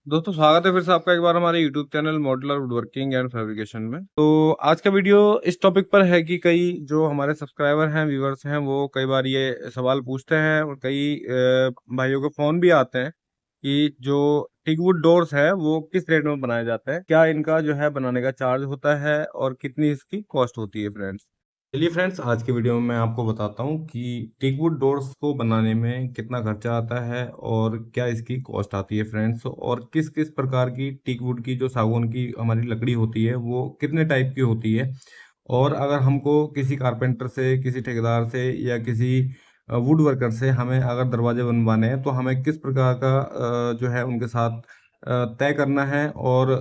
दोस्तों स्वागत है फिर से आपका एक बार हमारे YouTube channel modular woodworking and fabrication में। तो आज का वीडियो इस टॉपिक पर है कि कई जो हमारे सब्सक्राइबर हैं, व्यूवर्स हैं, वो कई बार ये सवाल पूछते हैं और कई भाइयों के फोन भी आते हैं कि जो टीकवुड डोर्स है वो किस रेट में बनाए जाते हैं, क्या इनका जो है बनाने का चार्ज होता है और कितनी इसकी कॉस्ट होती है फ्रेंड्स। चलिए फ्रेंड्स, आज के वीडियो में मैं आपको बताता हूँ कि टीकवुड डोर्स को बनाने में कितना खर्चा आता है और क्या इसकी कॉस्ट आती है फ्रेंड्स, और किस किस प्रकार की टीकवुड की जो सागवान की हमारी लकड़ी होती है वो कितने टाइप की होती है। और अगर हमको किसी कारपेंटर से, किसी ठेकेदार से या किसी वुड वर्कर से हमें अगर दरवाजे बनवाने हैं तो हमें किस प्रकार का जो है उनके साथ तय करना है और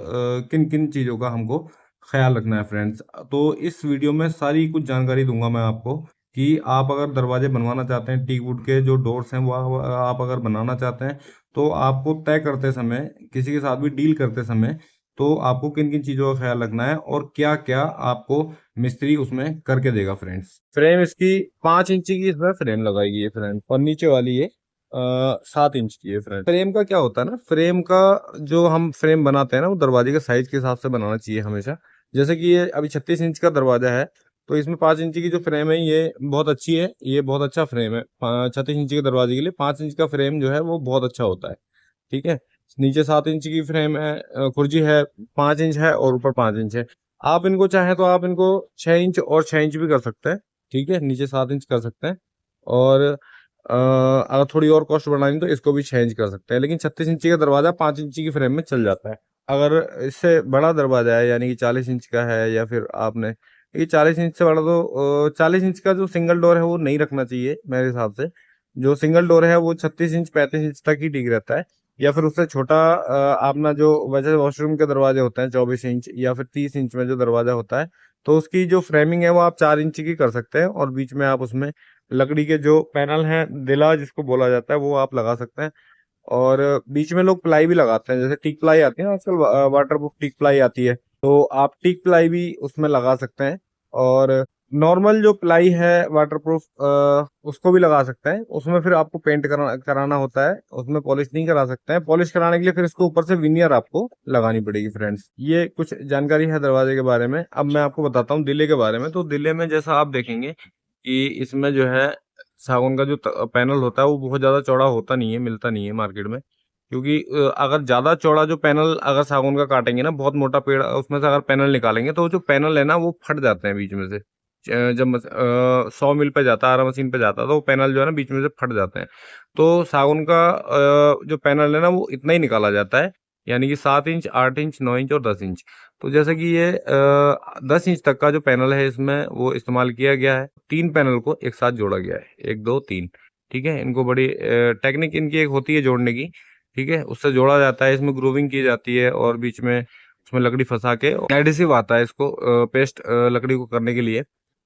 किन किन चीज़ों का हमको ख्याल रखना है फ्रेंड्स। तो इस वीडियो में सारी कुछ जानकारी दूंगा मैं आपको कि आप अगर दरवाजे बनवाना चाहते हैं, टीक वुड के जो डोर्स हैं वो आप अगर बनाना चाहते हैं तो आपको तय करते समय, किसी के साथ भी डील करते समय, तो आपको किन किन चीज़ों का ख्याल रखना है और क्या क्या आपको मिस्त्री उसमें करके देगा फ्रेंड्स। फ्रेम इसकी 5 इंची की इसमें फ्रेम लगाई गई है फ्रेंड, और नीचे वाली ये 7 इंच की है फ्रेंड। फ्रेम का क्या होता है ना, फ्रेम का जो हम फ्रेम बनाते हैं ना वो दरवाजे के साइज के हिसाब से बनाना चाहिए हमेशा। जैसे कि ये अभी 36 इंच का दरवाजा है, तो इसमें 5 इंची की जो फ्रेम है ये बहुत अच्छी है, ये बहुत अच्छा फ्रेम है। 36 इंची के दरवाजे के लिए 5 इंच का फ्रेम जो है वो बहुत अच्छा होता है। ठीक है। नीचे 7 इंच की फ्रेम है, खुर्जी है, 5 इंच है और ऊपर 5 इंच है। आप इनको चाहें तो आप इनको 6 इंच और 6 इंच भी कर सकते हैं। ठीक है, नीचे 7 इंच कर सकते हैं। और अगर थोड़ी और कॉस्ट बढ़ानी तो इसको भी 6 इंच कर सकते हैं, लेकिन 36 इंची का दरवाजा 5 इंची की फ्रेम में चल जाता है। अगर इससे बड़ा दरवाजा है, यानी कि 40 इंच का है, या फिर आपने ये 40 इंच से बड़ा, तो 40 इंच का जो सिंगल डोर है वो नहीं रखना चाहिए मेरे हिसाब से। जो सिंगल डोर है वो 36 इंच 35 इंच तक ही ठीक रहता है। या फिर उससे छोटा अपना जो वैसे वॉशरूम के दरवाजे होते हैं 24 इंच या फिर 30 इंच में जो दरवाजा होता है, तो उसकी जो फ्रेमिंग है वो आप 4 इंची की कर सकते हैं, और बीच में आप उसमें लकड़ी के जो पैनल हैं, दिला जिसको बोला जाता है, वो आप लगा सकते हैं। और बीच में लोग प्लाई भी लगाते हैं, जैसे टीक प्लाई आती है ना आजकल, वाटर प्रूफ टीक प्लाई आती है, तो आप टीक प्लाई भी उसमें लगा सकते हैं। और नॉर्मल जो प्लाई है वाटर प्रूफ, उसको भी लगा सकते हैं। उसमें फिर आपको पेंट कराना होता है, उसमें पॉलिश नहीं करा सकते हैं। पॉलिश कराने के लिए फिर इसको ऊपर से विनियर आपको लगानी पड़ेगी फ्रेंड्स। ये कुछ जानकारी है दरवाजे के बारे में। अब मैं आपको बताता हूँ दिले के बारे में। तो दिले में जैसा आप देखेंगे कि इसमें जो है सागौन का जो पैनल होता है वो बहुत ज़्यादा चौड़ा होता नहीं है, मिलता नहीं है मार्केट में। क्योंकि अगर ज़्यादा चौड़ा जो पैनल अगर सागौन का काटेंगे ना, बहुत मोटा पेड़, उसमें से अगर पैनल निकालेंगे तो जो पैनल है ना वो फट जाते हैं बीच में से। जब 100 मिल पे जाता है, आरा मशीन पे जाता है, तो वो पैनल जो है ना बीच में से फट जाते हैं। तो सागौन का जो पैनल है ना वो इतना ही निकाला जाता है, यानी कि 7 इंच, 8 इंच, 9 इंच और 10 इंच। तो जैसे कि ये 10 इंच तक का जो पैनल है इसमें वो इस्तेमाल किया गया है। 3 पैनल को एक साथ जोड़ा गया है, 1 2 3। ठीक है, इनको बड़ी टेक्निक इनकी एक होती है जोड़ने की। ठीक है, उससे जोड़ा जाता है, इसमें ग्रूविंग की जाती है, और बीच में उसमें लकड़ी फंसा के एडिसिव आता है इसको, पेस्ट लकड़ी को करने के लिए।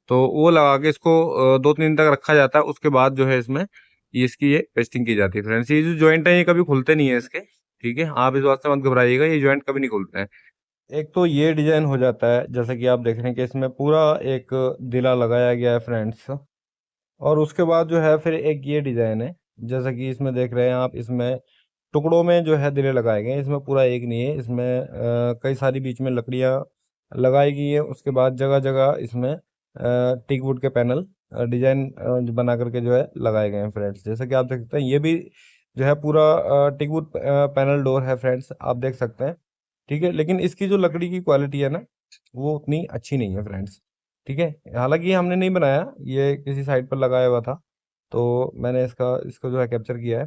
तो वो लगा के इसको 2 3 दिन तक रखा जाता है। उसके बाद जो है इसमें ये इसकी ये पेस्टिंग की जाती है फ्रेंड्स। ये जो जॉइंट है ये कभी खुलते नहीं है इसके। ठीक है, आप इस बात से मत घबराइएगा, ये जॉइंट कभी नहीं खुलते हैं। एक तो ये डिजाइन हो जाता है, जैसे कि आप देख रहे हैं कि इसमें पूरा एक दिला लगाया गया है फ्रेंड्स। और उसके बाद जो है फिर एक ये डिजाइन है, जैसा कि इसमें देख रहे हैं आप, इसमें टुकड़ों में जो है दिले लगाए गए हैं। इसमें पूरा एक नहीं है, इसमें कई सारी बीच में लकड़ियां लगाई गई है। उसके बाद जगह जगह इसमें टीक वुड के पैनल डिजाइन बना करके जो है लगाए गए हैं फ्रेंड्स। जैसे कि आप देख सकते हैं ये भी जो है पूरा टीक वुड पैनल डोर है फ्रेंड्स, आप देख सकते हैं। ठीक है, लेकिन इसकी जो लकड़ी की क्वालिटी है ना वो उतनी अच्छी नहीं है फ्रेंड्स। ठीक है, हालांकि ये हमने नहीं बनाया, ये किसी साइट पर लगाया हुआ था, तो मैंने इसको जो है कैप्चर किया है।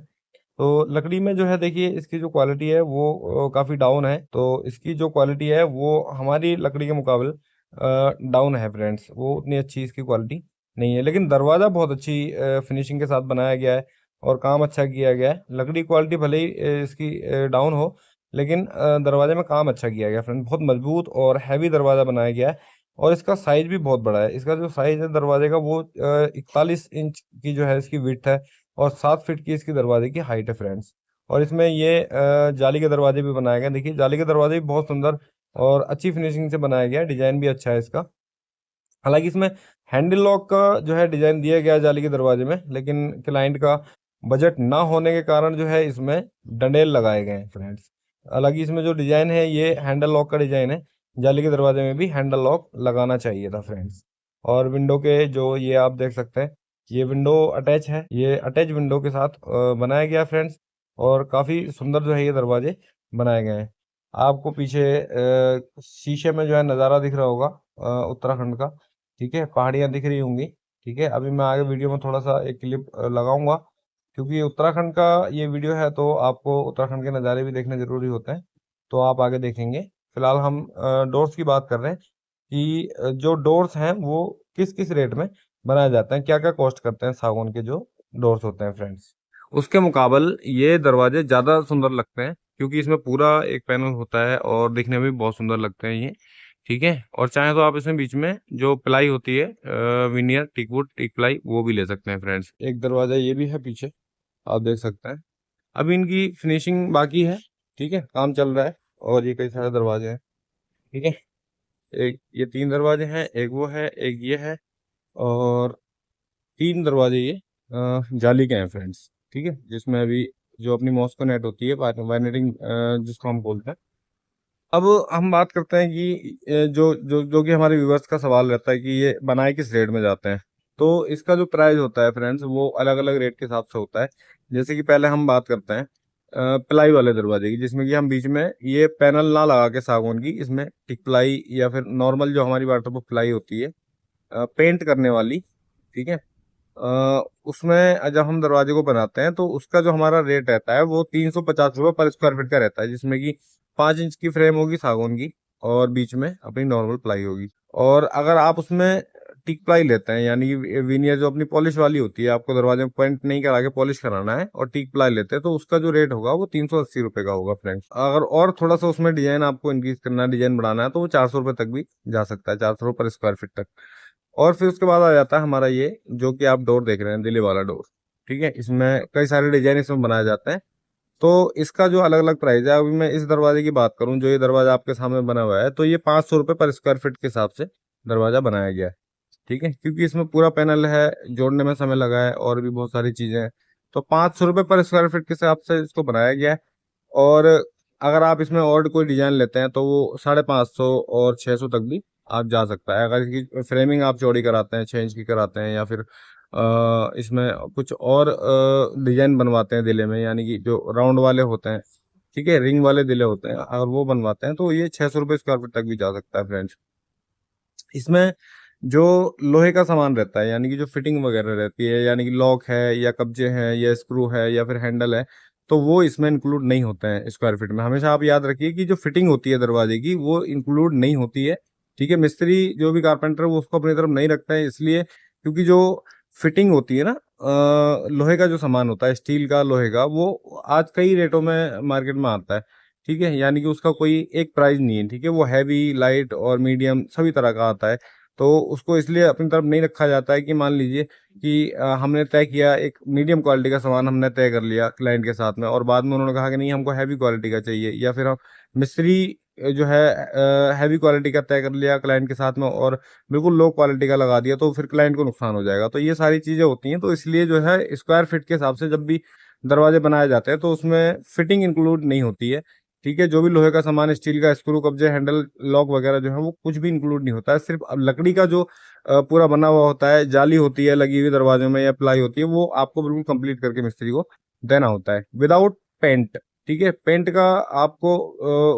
तो लकड़ी में जो है देखिए इसकी जो क्वालिटी है वो काफ़ी डाउन है। तो इसकी जो क्वालिटी है वो हमारी लकड़ी के मुकाबले डाउन है फ्रेंड्स, वो उतनी अच्छी इसकी क्वालिटी नहीं है। लेकिन दरवाज़ा बहुत अच्छी फिनिशिंग के साथ बनाया गया है और काम अच्छा किया गया है। लकड़ी क्वालिटी भले ही इसकी डाउन हो, लेकिन दरवाजे में काम अच्छा किया गया फ्रेंड। बहुत मजबूत और हैवी दरवाज़ा बनाया गया है। और इसका साइज भी बहुत बड़ा है। इसका जो साइज है दरवाजे का वो 41 इंच की जो है इसकी विड्थ है, और 7 फीट की इसकी दरवाजे की हाइट है फ्रेंड्स। और इसमें ये जाली के दरवाजे भी बनाए गए हैं। देखिए जाली के दरवाजे भी बहुत सुंदर और अच्छी फिनिशिंग से बनाया गया है, डिजाइन भी अच्छा है इसका। हालांकि इसमें हैंडल लॉक का जो है डिजाइन दिया गया है जाली के दरवाजे में, लेकिन क्लाइंट का बजट ना होने के कारण जो है इसमें डंडेल लगाए गए हैं फ्रेंड्स। अलग ही इसमें जो डिजाइन है ये हैंडल लॉक का डिजाइन है। जाली के दरवाजे में भी हैंडल लॉक लगाना चाहिए था फ्रेंड्स। और विंडो के जो ये आप देख सकते हैं, ये विंडो अटैच है, ये अटैच विंडो के साथ बनाया गया फ्रेंड्स। और काफी सुंदर जो है ये दरवाजे बनाए गए हैं। आपको पीछे शीशे में जो है नज़ारा दिख रहा होगा उत्तराखंड का। ठीक है, पहाड़ियाँ दिख रही होंगी। ठीक है, अभी मैं आगे वीडियो में थोड़ा सा एक क्लिप लगाऊंगा, क्योंकि ये उत्तराखंड का ये वीडियो है तो आपको उत्तराखंड के नज़ारे भी देखने जरूरी होते हैं। तो आप आगे देखेंगे। फिलहाल हम डोर्स की बात कर रहे हैं कि जो डोर्स हैं वो किस किस रेट में बनाए जाते हैं, क्या क्या कॉस्ट करते हैं सागौन के जो डोर्स होते हैं फ्रेंड्स। उसके मुकाबल ये दरवाजे ज़्यादा सुंदर लगते हैं, क्योंकि इसमें पूरा एक पैनल होता है और दिखने में भी बहुत सुंदर लगते हैं ये। ठीक है, और चाहे तो आप इसमें बीच में जो प्लाई होती है विनियर टीकवुड टीक प्लाई, वो भी ले सकते हैं फ्रेंड्स। एक दरवाजा ये भी है पीछे, आप देख सकते हैं। अभी इनकी फिनिशिंग बाकी है। ठीक है, काम चल रहा है। और ये कई सारे दरवाजे हैं। ठीक है, एक ये 3 दरवाजे हैं, एक वो है, एक ये है, और 3 दरवाजे ये जाली के हैं फ्रेंड्स। ठीक है, जिसमें अभी जो अपनी मॉस्को नेट होती है, वाइनेटिंग जिसको हम बोलते हैं। अब हम बात करते हैं कि जो जो जो कि हमारे व्यूवर्स का सवाल रहता है कि ये बनाए किस रेट में जाते हैं। तो इसका जो प्राइस होता है फ्रेंड्स, वो अलग अलग रेट के हिसाब से होता है। जैसे कि पहले हम बात करते हैं प्लाई वाले दरवाजे की, जिसमें कि हम बीच में ये पैनल ना लगा के सागौन की, इसमें टिक प्लाई या फिर नॉर्मल जो हमारी वाटरप्रूफ प्लाई होती है पेंट करने वाली। ठीक है, उसमें जब हम दरवाजे को बनाते हैं तो उसका जो हमारा रेट रहता है वो 350 रुपये पर स्क्वायर फीट का रहता है, जिसमें कि 5 इंच की फ्रेम होगी सागौन की, और बीच में अपनी नॉर्मल प्लाई होगी। और अगर आप उसमें टिक प्लाई लेते हैं, यानी कि विनियर जो अपनी पॉलिश वाली होती है, आपको दरवाजे में पेंट नहीं करा के पॉलिश कराना है और टिक प्लाई लेते हैं, तो उसका जो रेट होगा वो 380 रुपये का होगा फ्रेंड्स। अगर और थोड़ा सा उसमें डिजाइन आपको इंक्रीज करना है, डिजाइन बढ़ाना है, तो वो 400 रुपये तक भी जा सकता है, 400 रुपये पर स्क्वायर फीट तक। और फिर उसके बाद आ जाता है हमारा ये जो कि आप डोर देख रहे हैं, दिल्ली वाला डोर। ठीक है, इसमें कई सारे डिजाइन इसमें बनाए जाते हैं। तो इसका जो अलग अलग प्राइस है, अभी मैं इस दरवाजे की बात करूं, जो ये दरवाजा आपके सामने बना हुआ है, तो ये 500 रुपये पर स्क्वायर फीट के हिसाब से दरवाजा बनाया गया है। ठीक है, क्योंकि इसमें पूरा पैनल है, जोड़ने में समय लगा है और भी बहुत सारी चीजें हैं। तो 500 रुपये पर स्क्वायर फीट के हिसाब से इसको बनाया गया है। और अगर आप इसमें और कोई डिजाइन लेते हैं तो वो 550 और 600 तक भी आप जा सकता है। अगर इसकी फ्रेमिंग आप चौड़ी कराते हैं, 6 इंच की कराते हैं, या फिर इसमें कुछ और डिजाइन बनवाते हैं दिले में, यानी कि जो राउंड वाले होते हैं, ठीक है, रिंग वाले दिले होते हैं, अगर वो बनवाते हैं तो ये 600 रुपये स्क्वायर फीट तक भी जा सकता है फ्रेंड्स। इसमें जो लोहे का सामान रहता है, यानी कि जो फिटिंग वगैरह रहती है, यानी कि लॉक है या कब्जे हैं या स्क्रू है या फिर हैंडल है, तो वो इसमें इंक्लूड नहीं होते हैं स्क्वायर फीट में। हमेशा आप याद रखिए कि जो फिटिंग होती है दरवाजे की वो इंक्लूड नहीं होती है। ठीक है, मिस्त्री जो भी कारपेंटर वो उसको अपनी तरफ नहीं रखता है, इसलिए क्योंकि जो फिटिंग होती है ना, लोहे का जो सामान होता है, स्टील का लोहे का, वो आज कई रेटों में मार्केट में आता है। ठीक है, यानी कि उसका कोई एक प्राइस नहीं है। ठीक है, वो हैवी लाइट और मीडियम सभी तरह का आता है। तो उसको इसलिए अपनी तरफ नहीं रखा जाता है कि मान लीजिए कि हमने तय किया एक मीडियम क्वालिटी का सामान हमने तय कर लिया क्लाइंट के साथ में, और बाद में उन्होंने कहा कि नहीं हमको हैवी क्वालिटी का चाहिए, या फिर हम मिस्त्री जो है हैवी क्वालिटी का तय कर लिया क्लाइंट के साथ में और बिल्कुल लो क्वालिटी का लगा दिया, तो फिर क्लाइंट को नुकसान हो जाएगा। तो ये सारी चीज़ें होती हैं, तो इसलिए जो है स्क्वायर फीट के हिसाब से जब भी दरवाजे बनाए जाते हैं तो उसमें फिटिंग इंक्लूड नहीं होती है। ठीक है, जो भी लोहे का सामान, स्टील का स्क्रू, कब्जे, हैंडल, लॉक वगैरह जो है वो कुछ भी इंक्लूड नहीं होता है। सिर्फ अब लकड़ी का जो पूरा बना हुआ होता है, जाली होती है लगी हुई दरवाजे में या प्लाई होती है, वो आपको बिल्कुल कंप्लीट करके मिस्त्री को देना होता है विदाउट पेंट। ठीक है, पेंट का आपको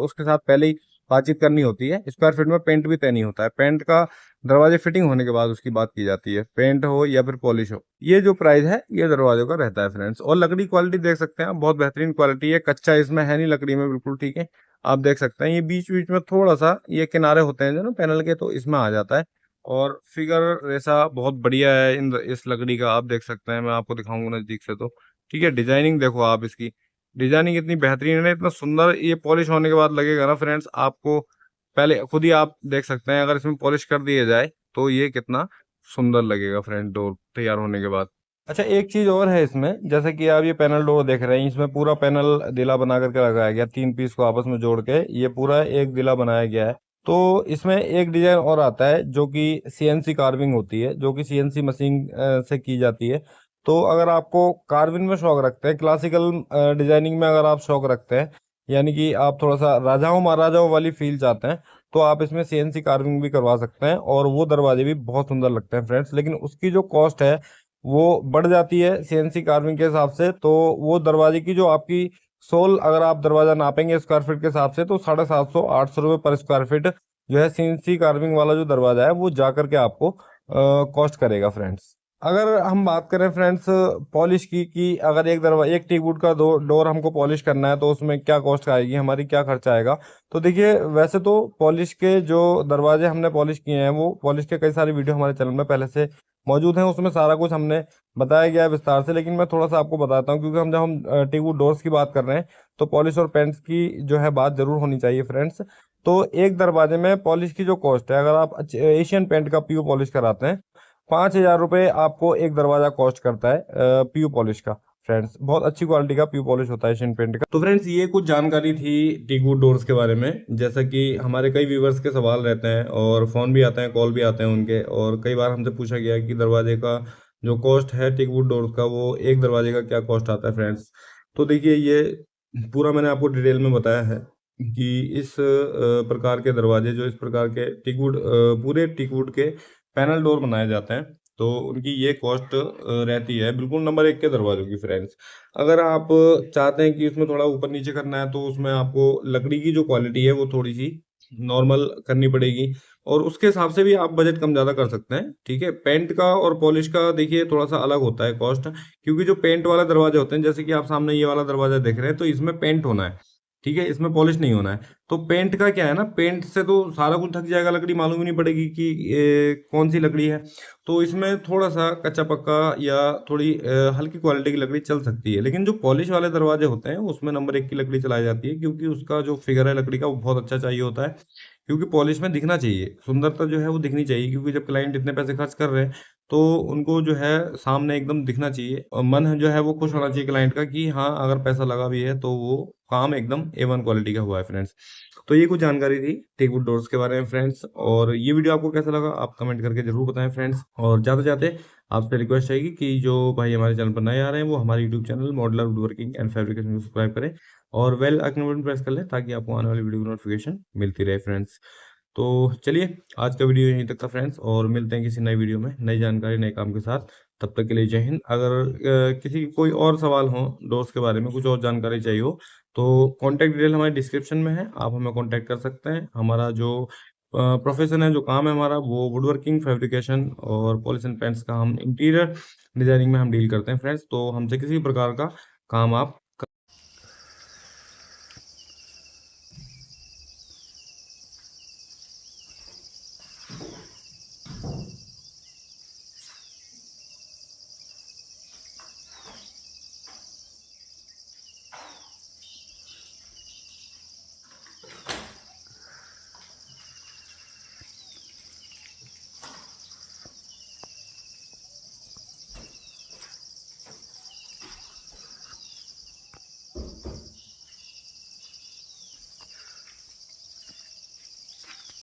उसके साथ पहले ही बातचीत करनी होती है। स्क्वायर फीट में पेंट भी तय नहीं होता है, पेंट का दरवाजे फिटिंग होने के बाद उसकी बात की जाती है, पेंट हो या फिर पॉलिश हो। ये जो प्राइस है ये दरवाजों का रहता है फ्रेंड्स। और लकड़ी क्वालिटी देख सकते हैं आप, बहुत बेहतरीन क्वालिटी है, कच्चा इसमें है नहीं लकड़ी में बिल्कुल। ठीक है, आप देख सकते हैं ये बीच बीच में थोड़ा सा ये किनारे होते हैं जो ना पैनल के, तो इसमें आ जाता है। और फिगर रेसा बहुत बढ़िया है इस लकड़ी का, आप देख सकते हैं, मैं आपको दिखाऊंगा नजदीक से तो। ठीक है, डिजाइनिंग देखो आप इसकी, डिजाइनिंग इतनी बेहतरीन है ना, इतना सुंदर। ये पॉलिश होने के बाद लगेगा ना फ्रेंड्स आपको, पहले खुद ही आप देख सकते हैं, अगर इसमें पॉलिश कर दिया जाए तो ये कितना सुंदर लगेगा फ्रेंड डोर तैयार होने के बाद। अच्छा, एक चीज और है इसमें, जैसे कि आप ये पैनल डोर देख रहे हैं, इसमें पूरा पैनल दिला बना करके लगाया गया, 3 पीस को आपस में जोड़ के ये पूरा एक दिला बनाया गया है। तो इसमें एक डिजाइन और आता है जो कि सीएनसी कार्विंग होती है, जो कि सीएनसी मशीन से की जाती है। तो अगर आपको कार्विंग में शौक रखते हैं, क्लासिकल डिजाइनिंग में अगर आप शौक रखते हैं, यानी कि आप थोड़ा सा राजाओं महाराजाओं वाली फील चाहते हैं तो आप इसमें सीएनसी कार्विंग भी करवा सकते हैं, और वो दरवाजे भी बहुत सुंदर लगते हैं फ्रेंड्स। लेकिन उसकी जो कॉस्ट है वो बढ़ जाती है सीएनसी कार्विंग के हिसाब से। तो वो दरवाजे की जो आपकी सोल, अगर आप दरवाजा नापेंगे स्क्वायर फीट के हिसाब से, तो 750-800 रुपये पर स्क्वायर फीट जो है सीएनसी कार्विंग वाला जो दरवाजा है वो जा करके आपको कॉस्ट करेगा फ्रेंड्स। अगर हम बात करें फ्रेंड्स पॉलिश की, कि अगर एक टीक वुड का डोर हमको पॉलिश करना है तो उसमें क्या कॉस्ट आएगी, हमारी क्या खर्चा आएगा। तो देखिए, वैसे तो पॉलिश के जो दरवाजे हमने पॉलिश किए हैं, वो पॉलिश के कई सारे वीडियो हमारे चैनल में पहले से मौजूद हैं, उसमें सारा कुछ हमने बताया गया है विस्तार से। लेकिन मैं थोड़ा सा आपको बताता हूँ, क्योंकि जब हम टीक वुड डोर्स की बात कर रहे हैं तो पॉलिश और पेंट्स की जो है बात जरूर होनी चाहिए फ्रेंड्स। तो एक दरवाजे में पॉलिश की जो कॉस्ट है, अगर आप एशियन पेंट का पीयू पॉलिश कराते हैं, 5,000 रुपये आपको एक दरवाजा कॉस्ट करता है पीयू पॉलिश का फ्रेंड्स। बहुत अच्छी क्वालिटी का पीयू पॉलिश होता है एशियन पेंट का। तो फ्रेंड्स, ये कुछ जानकारी थी टीकवुड डोर्स के बारे में। जैसा कि हमारे कई व्यूवर्स के सवाल रहते हैं और फोन भी आते हैं, कॉल भी आते हैं उनके, और कई बार हमसे पूछा गया कि दरवाजे का जो कॉस्ट है टीकवुड डोर्स का, वो एक दरवाजे का क्या कॉस्ट आता है फ्रेंड्स। तो देखिए, ये पूरा मैंने आपको डिटेल में बताया है कि इस प्रकार के दरवाजे, जो इस प्रकार के टीकवुड पूरे टीकवुड के पैनल डोर बनाए जाते हैं, तो उनकी ये कॉस्ट रहती है बिल्कुल नंबर 1 के दरवाजों की फ्रेंड्स। अगर आप चाहते हैं कि उसमें थोड़ा ऊपर नीचे करना है, तो उसमें आपको लकड़ी की जो क्वालिटी है वो थोड़ी सी नॉर्मल करनी पड़ेगी, और उसके हिसाब से भी आप बजट कम ज़्यादा कर सकते हैं। ठीक है, पेंट का और पॉलिश का देखिए थोड़ा सा अलग होता है कॉस्ट, क्योंकि जो पेंट वाले दरवाजे होते हैं, जैसे कि आप सामने ये वाला दरवाजा देख रहे हैं, तो इसमें पेंट होना है। ठीक है, इसमें पॉलिश नहीं होना है। तो पेंट का क्या है ना, पेंट से तो सारा कुछ ढक जाएगा, लकड़ी मालूम ही नहीं पड़ेगी कि कौन सी लकड़ी है। तो इसमें थोड़ा सा कच्चा पक्का या थोड़ी हल्की क्वालिटी की लकड़ी चल सकती है। लेकिन जो पॉलिश वाले दरवाजे होते हैं उसमें नंबर 1 की लकड़ी चलाई जाती है, क्योंकि उसका जो फिगर है लकड़ी का वो बहुत अच्छा चाहिए होता है। क्योंकि पॉलिश में दिखना चाहिए, सुंदरता जो है वो दिखनी चाहिए, क्योंकि जब क्लाइंट इतने पैसे खर्च कर रहे हैं तो उनको जो है सामने एकदम दिखना चाहिए, और मन जो है वो खुश होना चाहिए क्लाइंट का कि हाँ, अगर पैसा लगा भी है तो वो काम एकदम A1 क्वालिटी का हुआ है फ्रेंड्स। तो ये कुछ जानकारी थी टेकवुड डोर्स के बारे में फ्रेंड्स, और ये वीडियो आपको कैसा लगा आप कमेंट करके जरूर बताएं फ्रेंड्स। और जाते जाते आपसे रिक्वेस्ट रहेगी कि जो भाई हमारे चैनल पर नए आ रहे हैं वो हमारे YouTube channel modular wood working and fabrication को सब्सक्राइब करें, और बेल आइकन बटन प्रेस कर लें, ताकि आपको आने वाली वीडियो की नोटिफिकेशन मिलती रहे फ्रेंड्स। तो चलिए, आज का वीडियो यहीं तक था फ्रेंड्स, और मिलते हैं किसी नई वीडियो में नई जानकारी नए काम के साथ। तब तक के लिए जय हिंद। अगर किसी कोई और सवाल हो डोर्स के बारे में, कुछ और जानकारी चाहिए हो, तो कॉन्टैक्ट डिटेल हमारे डिस्क्रिप्शन में है, आप हमें कॉन्टैक्ट कर सकते हैं। हमारा जो प्रोफेशन है, जो काम है हमारा, वो वुड वर्किंग, फैब्रिकेशन और पॉलिश एंड पेंट्स का हम इंटीरियर डिजाइनिंग में हम डील करते हैं फ्रेंड्स। तो हमसे किसी भी प्रकार का काम आप